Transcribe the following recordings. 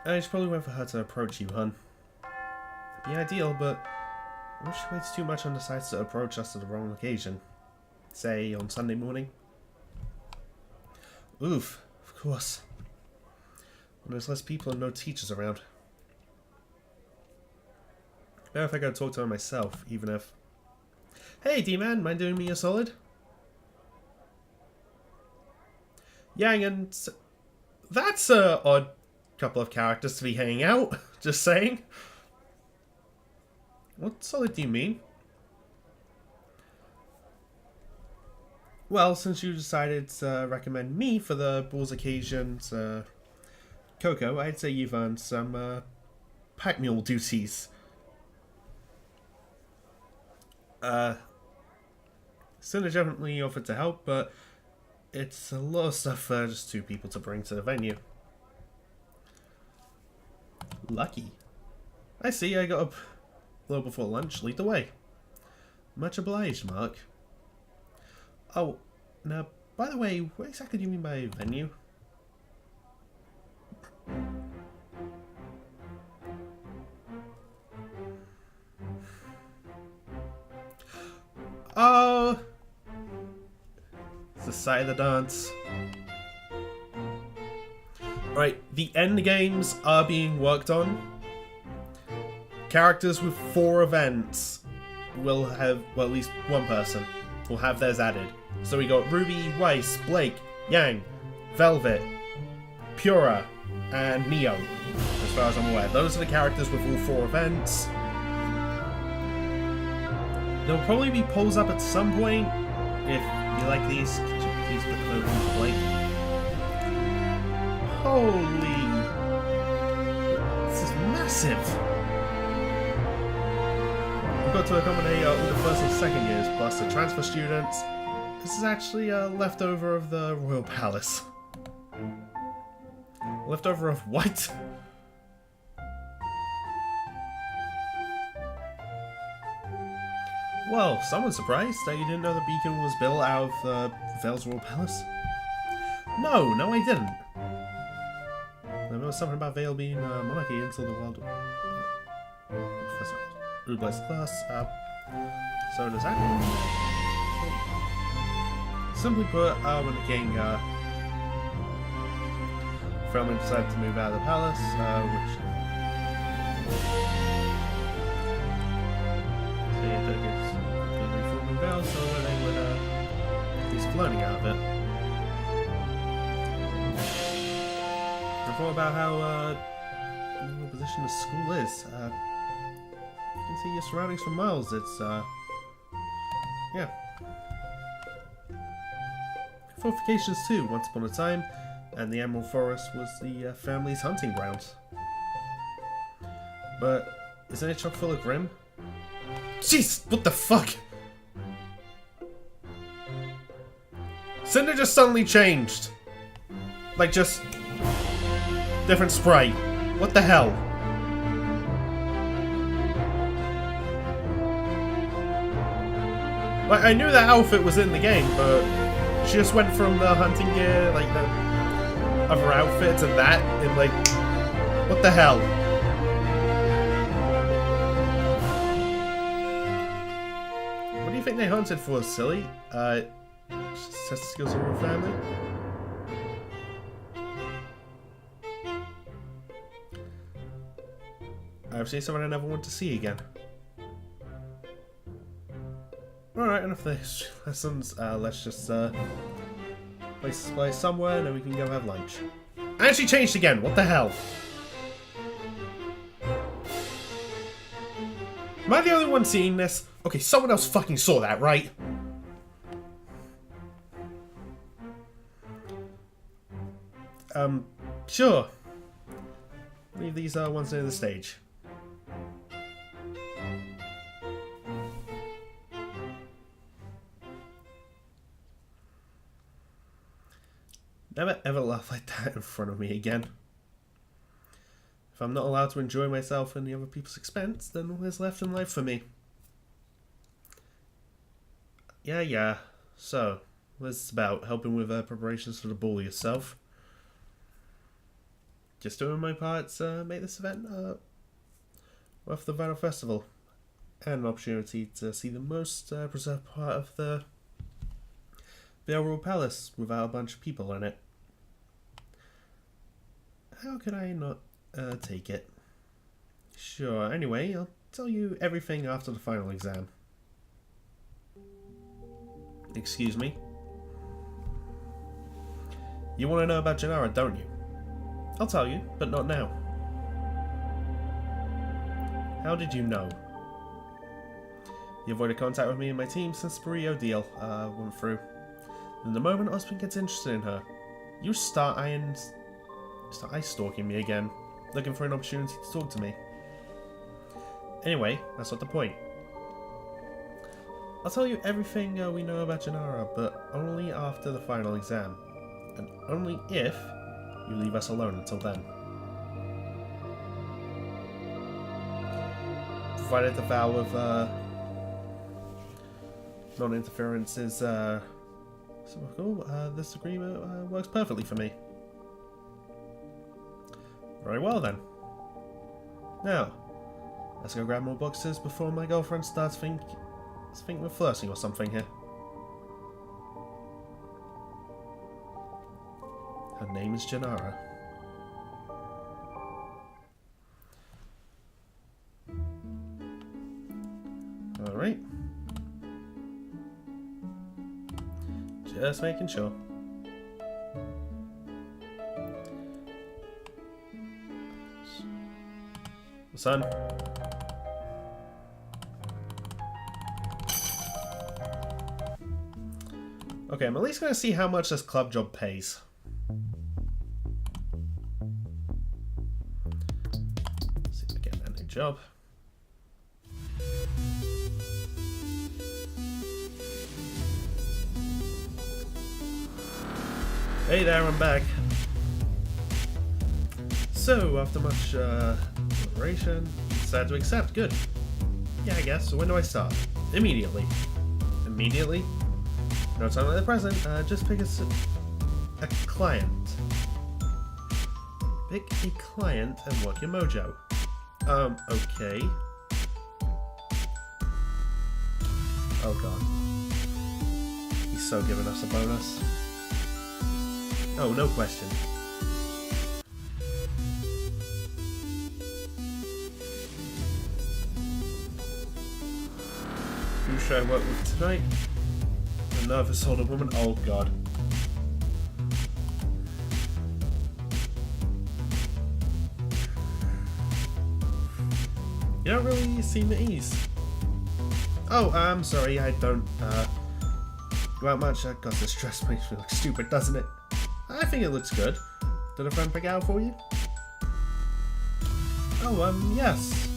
It's probably wait for her to approach you, hun. It'd be ideal, but what if she waits too much and decides to approach us at the wrong occasion? Say, on Sunday morning? Oof, of course. When there's less people and no teachers around. Better if I go talk to her myself, even if... Hey, D-Man, mind doing me a solid? Yang and... That's a odd couple of characters to be hanging out, just saying. What solid do you mean? Well, since you decided to recommend me for the Bulls occasions, Coco, I'd say you've earned some pack mule duties. Cinder definitely offered to help, but it's a lot of stuff for just two people to bring to the venue. Lucky. I see, I got up a little before lunch. Lead the way. Much obliged, Mark. Oh, now, by the way, what exactly do you mean by venue? Oh, it's the side of the dance. Right, the end games are being worked on. Characters with 4 events will have, well, at least one person will have theirs added. So we got Ruby, Weiss, Blake, Yang, Velvet, Pura, and Neo, as far as I'm aware. Those are the characters with all 4 events. There'll probably be polls up at some point. If you like these, could you please put the vote in for Blake? Holy... This is massive! We've got to accommodate all the first and second years, plus the transfer students. This is actually a leftover of the Royal Palace. Leftover of what? Well, someone's surprised that you didn't know the beacon was built out of Vale's Royal Palace. No, I didn't. I remember something about Vale being a monarchy until the world... RWBY's class. So does that mean... Simply put, when the king, Freeman decided to move out of the palace, which... So he took his reforming Vale, so they would, he's learning out of it. And thought about how, the position the school is, you can see your surroundings for miles. It's, yeah. Fortifications too, once upon a time, and the Emerald Forest was the family's hunting grounds. But, isn't it chock full of Grim? Jeez, what the fuck? Cinder just suddenly changed. Like, just... different sprite. What the hell? Like, I knew that outfit was in the game, but she just went from the hunting gear, like the other outfit, to that, and like, what the hell? What do you think they hunted for, silly? Just test the skills of your family? I've seen someone I never want to see again. Alright, enough of the history lessons. Let's just place this place somewhere and then we can go have lunch. I actually changed again, what the hell? Am I the only one seeing this? Okay, someone else fucking saw that, right? Sure. Leave these ones near the stage. Never ever laugh like that in front of me again. If I'm not allowed to enjoy myself at the other people's expense, then what is left in life for me? Yeah. So, what's this about? Helping with preparations for the ball yourself? just doing my part to make this event worth the Vinyl Festival. And an opportunity to see the most preserved part of the RWBY Palace without a bunch of people in it. How could I not take it? Sure, anyway, I'll tell you everything after the final exam. Excuse me? You want to know about Janara, don't you? I'll tell you, but not now. How did you know? You avoided contact with me and my team since the Rio deal went through. And the moment Osman gets interested in her, you start ice stalking me again, looking for an opportunity to talk to me. Anyway, that's not the point. I'll tell you everything we know about Janara, but only after the final exam. And only if you leave us alone until then. Provided the vow of non-interference is so cool, this agreement works perfectly for me. Very well then. Now, let's go grab more boxes before my girlfriend starts think we're flirting or something here. Her name is Janara. Alright. Just making sure. Son. Okay, I'm at least going to see how much this club job pays. See if I get that new job. Hey there, I'm back. So, after much deliberation, decided to accept. Good. Yeah, I guess. So when do I start? Immediately. Immediately? No time like the present. Just pick a client. Pick a client and work your mojo. Okay. Oh god. He's so giving us a bonus. Oh, no question. Who should I work with tonight? A nervous older woman? Oh god. You don't really seem at ease. Oh, I'm sorry, I don't go out much. That got the stress makes me look stupid, doesn't it? I think it looks good. Did a friend pick out for you? Oh, yes.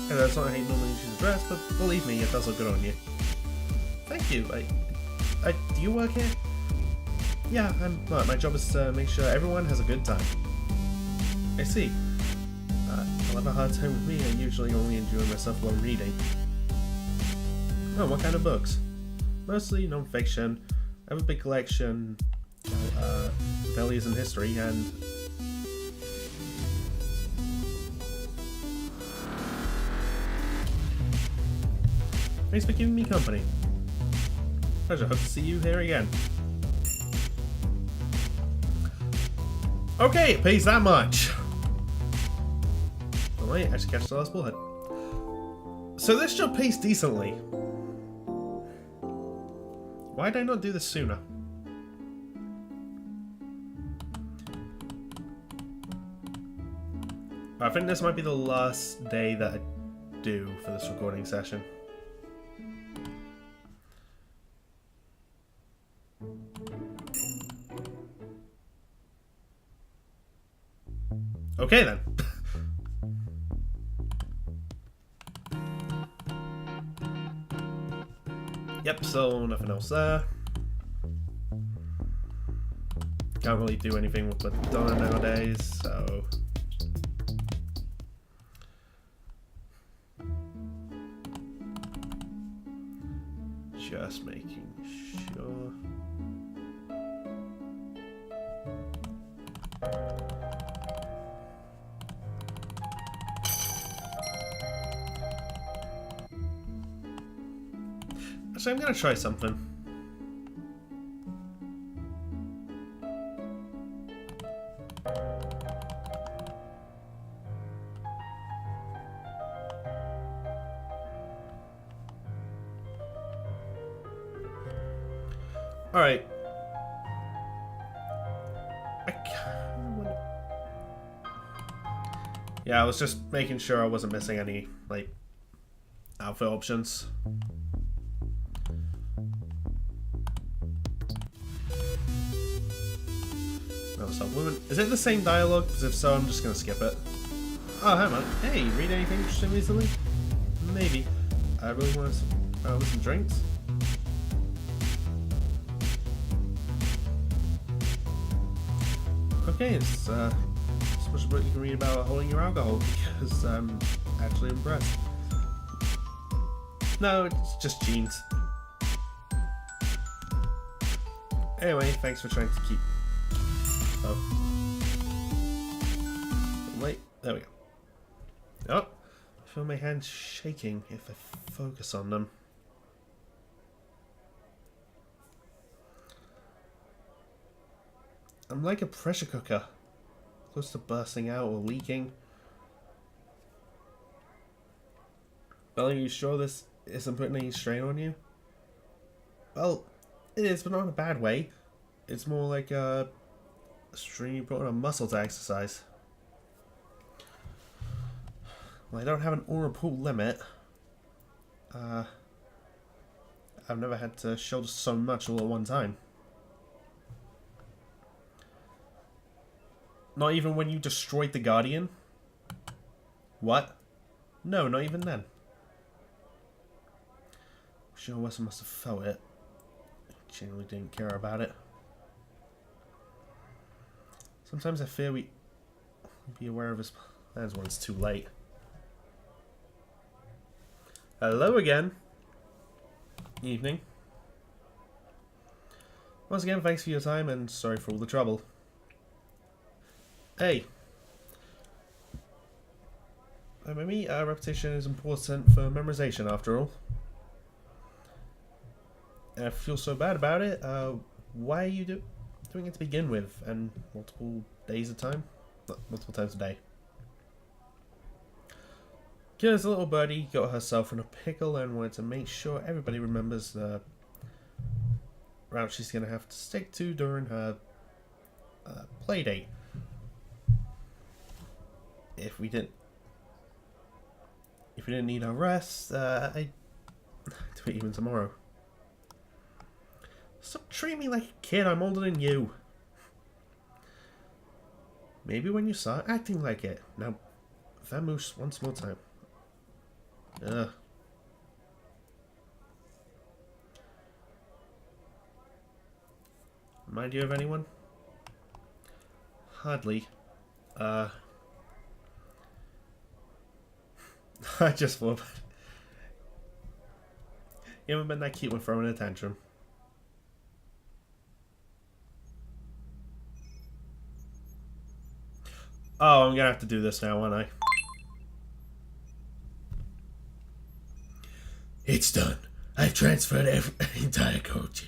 Yeah, that's not how you normally choose a dress, but believe me, it does look good on you. Thank you. Do you work here? Yeah, well, my job is to make sure everyone has a good time. I see. I'll have a hard time with me. I usually only enjoy myself while reading. Oh, what kind of books? Mostly non-fiction. I have a big collection, values in history, and thanks for keeping me company. Pleasure. Hope to see you here again. Okay, it pays that much. Alright, I should catch the last bullhead. So this job pays decently. Why did I not do this sooner? I think this might be the last day that I do for this recording session. Okay then. Yep, so nothing else there. Can't really do anything with Madonna nowadays, so... Just making sure... Actually, I'm gonna try something. Alright. Yeah, I was just making sure I wasn't missing any, like, outfit options. No, supplement. Is it the same dialogue? Because if so, I'm just gonna skip it. Oh, hi man. Hey, read anything interesting recently? Maybe. I really want some drinks. Okay, it's so much about you can read about holding your alcohol because I'm actually impressed. No, it's just jeans. Anyway, thanks for trying to keep. Oh. Wait, there we go. Oh, I feel my hands shaking if I focus on them. I'm like a pressure cooker, close to bursting out or leaking. Well, are you sure this isn't putting any strain on you? Well, it is, but not in a bad way. It's more like a strain you put on a muscle to exercise. Well, I don't have an aura pool limit. I've never had to shoulder so much all at one time. Not even when you destroyed the Guardian? What? No, not even then. Sure Wesson must have felt it. Genuinely didn't care about it. Sometimes I fear we be aware of his plans when it's too late. Hello again. Evening. Once again, thanks for your time and sorry for all the trouble. Hey. Maybe repetition is important for memorization after all. And if you feel so bad about it, why are you doing it to begin with and multiple days at a time? Multiple times a day. Because a little birdie got herself in a pickle and wanted to make sure everybody remembers the route she's going to have to stick to during her play date. If we didn't need a rest, I'd do it even tomorrow. Stop treating me like a kid, I'm older than you. Maybe when you start acting like it. Now, vamoose once more time. Ugh. Remind you of anyone? Hardly. I just thought. You haven't been that cute when throwing a tantrum. Oh, I'm gonna have to do this now, aren't I? It's done. I've transferred every entire code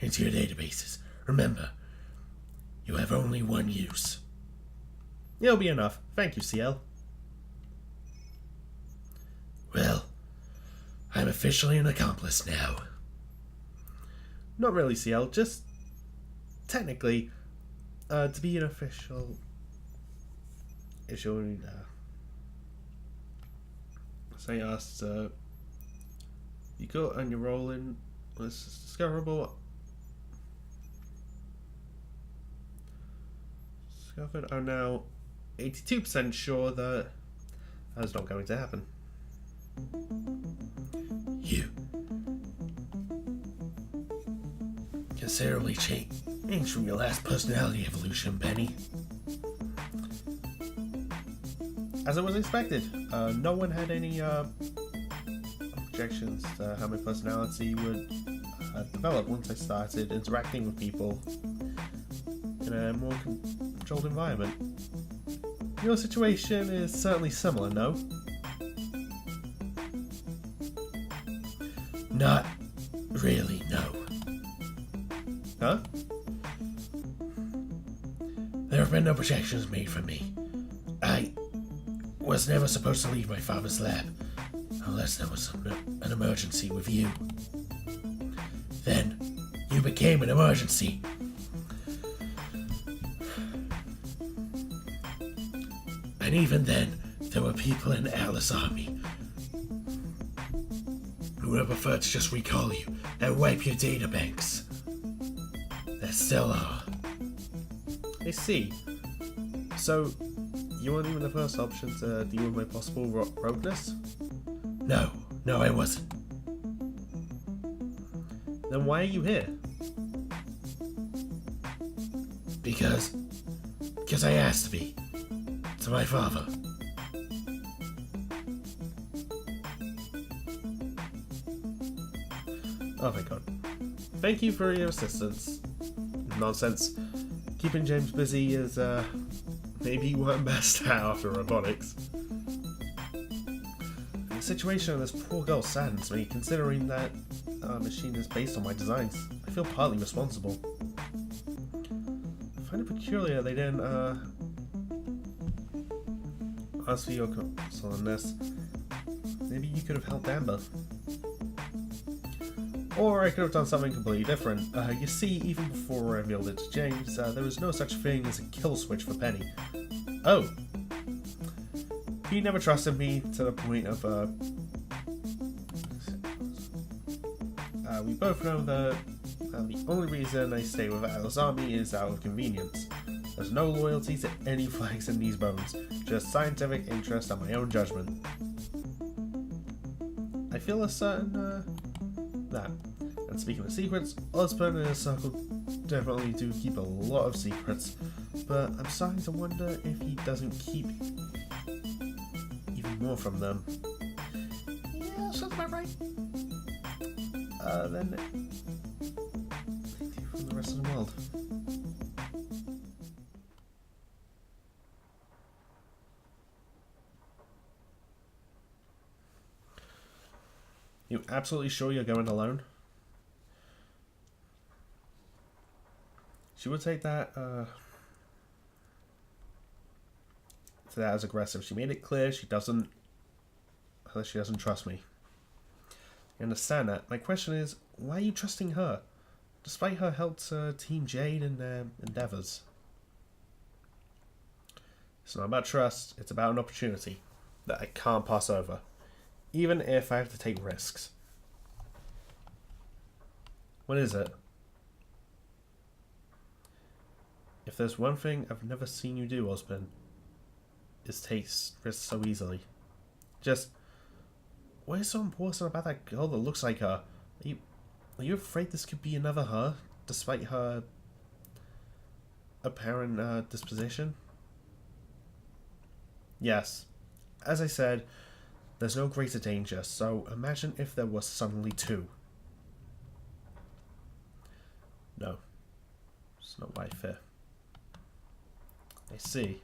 into your databases. Remember, you have only one use. It'll be enough. Thank you, CL. Well, I'm officially an accomplice now. Not really, CL. Just technically, to be an official. Say us, you go and you roll in. This is discoverable. Discovered are now 82% sure that that's not going to happen. You considerably changed from your last personality evolution, Penny. As it was expected, no one had any objections to how my personality would develop once I started interacting with people in a more controlled environment. Your situation is certainly similar, no? Not really, no. Huh? There have been no projections made for me. I was never supposed to leave my father's lab, unless there was an emergency with you. Then, you became an emergency. And even then, there were people in Alice Army who would prefer to just recall you and wipe your databanks. There still are. I see. So, you weren't even the first option to deal with my possible rogueness? No, I wasn't. Then why are you here? Because I asked to be. To my father. Oh my god. Thank you for your assistance. Nonsense. Keeping James busy is, maybe you weren't best at after robotics. The situation of this poor girl saddens me, considering that machine is based on my designs. I feel partly responsible. I find it peculiar they didn't, ask for your counsel on this. Maybe you could have helped Amber. Or I could have done something completely different. You see, even before I revealed it to James, there was no such thing as a kill switch for Penny. Oh. He never trusted me to the point of, we both know that the only reason I stay with Alice Army is out of convenience. There's no loyalty to any flags in these bones, just scientific interest and my own judgment. I feel a certain, that. And speaking of secrets, Osborn and his circle definitely do keep a lot of secrets, but I'm starting to wonder if he doesn't keep even more from them. Yeah, sounds about right. Then from the rest of the world. You absolutely sure you're going alone? She would take that, as aggressive. She made it clear she doesn't trust me. I understand that. My question is, why are you trusting her? Despite her help to Team Jade in their endeavors. It's not about trust, it's about an opportunity that I can't pass over. Even if I have to take risks. What is it? If there's one thing I've never seen you do, Osborn, is take risks so easily. Just, what is so important about that girl that looks like her? Are you afraid this could be another her, despite her apparent disposition? Yes. As I said, there's no greater danger, so imagine if there was suddenly two. No. It's not what I fear. I see.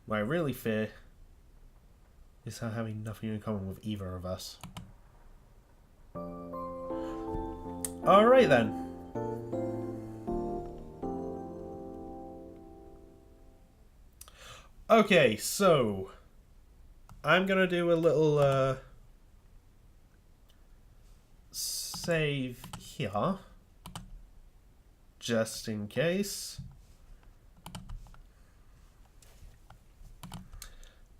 What I really fear is her having nothing in common with either of us. Alright then. Okay, so I'm gonna do a little save here, just in case.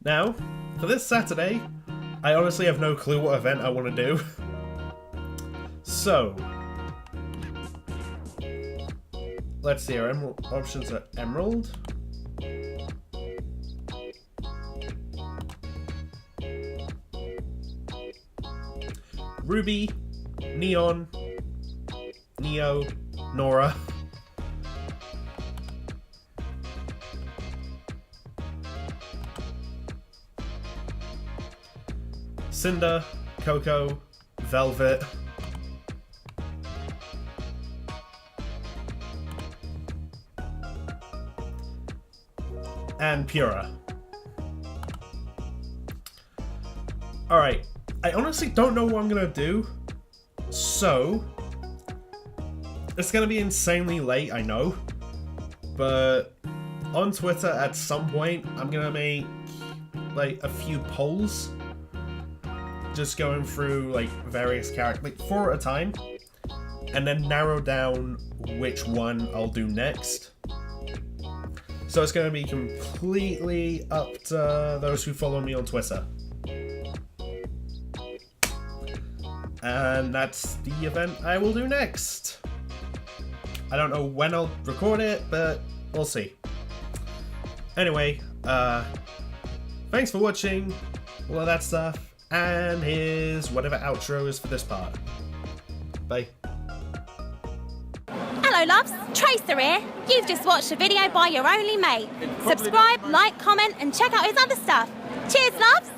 Now, for this Saturday, I honestly have no clue what event I want to do. So, let's see, our options are Emerald, Ruby, Neon, Neo, Nora, Cinder, Coco, Velvet, and Pura. Alright, I honestly don't know what I'm gonna do. So, it's gonna be insanely late, I know. But on Twitter at some point, I'm gonna make like a few polls. Just going through like various characters, like 4 at a time. And then narrow down which one I'll do next. So it's going to be completely up to those who follow me on Twitter. And that's the event I will do next. I don't know when I'll record it, but we'll see. Anyway, thanks for watching, all of that stuff, and here's whatever outro is for this part. Bye. Hello loves, Tracer here. You've just watched a video by your only mate. Subscribe, like, comment and check out his other stuff. Cheers loves!